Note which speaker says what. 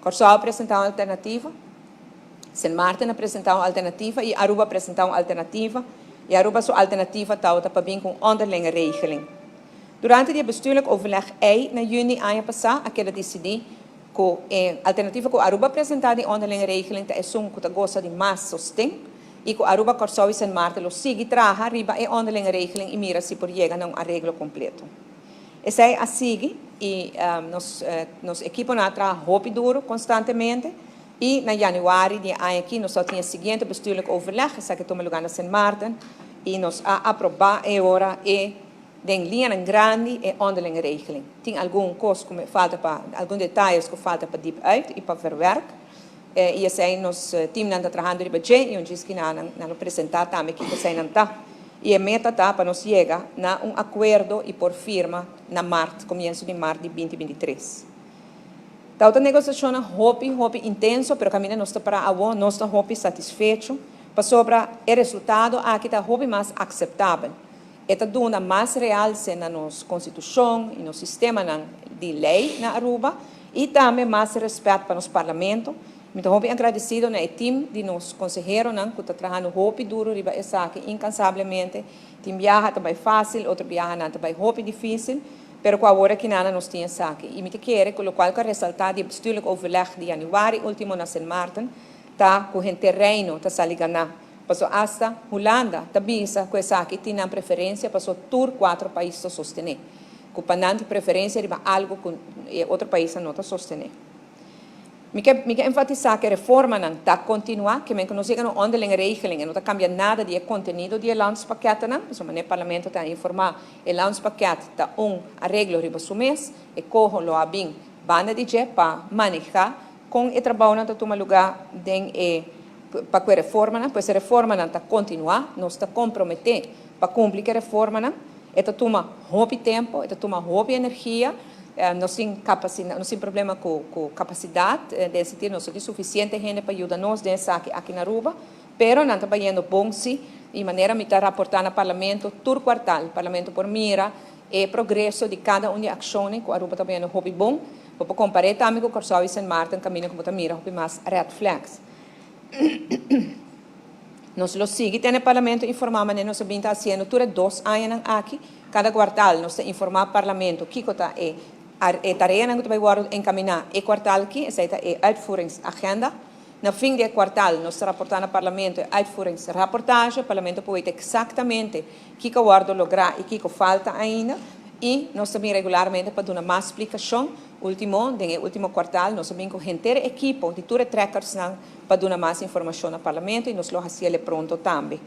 Speaker 1: Corsau apresentou uma alternativa, San Martin apresentou uma alternativa e Aruba apresentou uma alternativa. E Aruba sua alternativa está para vir com onderlinge regeling. Durante o bestuurlijk overleg na juni ano passado, aquela decidi que a alternativa que Aruba apresentada em onderlinge regeling é que gosta de mais sustento e que Aruba Corsau e San Martin lo sigue traga riba e onderlinge regeling e mira se por chegar a um arreglo completo. Essa é a sigue e nos equipo na trabalha roupa duro constantemente. E na januário de ano aqui, nós só tínhamos o seguinte bestuurlijk overleg, que toma lugar na San Martin, e nós aprovamos agora den linha grande e onderlinge regeling. Tem algum coisa que falta para, alguns detalhes que falta para deep uit e para verwerk. E assim, nós time não está trabalhando de budget e diz que não apresentar também que você não está. E a meta está para nós chegar a acordo e por firma na março, começo de março de 2023. Então, a negociação é hobby intenso, mas caminho não está para agora, não está hobby satisfeito, para sobre o resultado aqui está hobby mais aceitável. Está dando mais realce na nossa Constituição e no sistema de lei na Aruba e também mais respeito para o Parlamento. Então, hobby agradecido ao time de nos conselheiros que está trabalhando hobby duro, riba essa aqui incansavelmente. Tem viaja também fácil, outro viaja também hobby difícil. Pero com a hora que nós tínhamos aqui. E me quer que o qual que resultado do bestuurlijk overleg de januário último na San Martin, tá com o terreno tá saligana. Passou hasta Holanda, tá bisa com essa aqui tinha preferência, passou tur 4 países sostener. Com panante preferência de algo que outro país não tá sostener. Me quer enfatizar que a reforma não está continuar, que nós chegamos a onderlinge regeling, não está cambiando nada de conteúdo do landspakket, não. O parlamento está a informar, o landspakket está arreglo riba o mês, e corro lo abin banda de je para manejar com o trabalho que toma lugar para a reforma, pois a reforma não está continuar, nós está comprometer para cumprir a reforma, não. Está toma hobby tempo, está toma hobby energia. Não tem problema com capacidade, de sentir nós temos suficiente gente para ajudar-nos aqui na Aruba, mas não está indo bom sim, de maneira que está raportando ao Parlamento, todo quartal, Parlamento por mira, o progresso de cada uma das ações que a Aruba está indo hobby bom, para comparar também com Corsau e San Martin, caminho como está mira, hobby mais red flags. Nós lo sigue, tem o Parlamento informando, nós estamos fazendo tudo 2 anos aqui, cada quartal nós informar o Parlamento, que está a tarefa que vai encaminhar é quartal aqui, essa é a uitvoeringsagenda. No fim do quartal, nós reportamos ao Parlamento a uitvoeringsrapportage, o Parlamento pode exatamente o que vai lograr e o que falta ainda, e nós também regularmente para dar mais explicação. No último quartal, nós também com a equipe de todos os trackers para dar mais informação ao Parlamento e nós lo fazemos pronto também.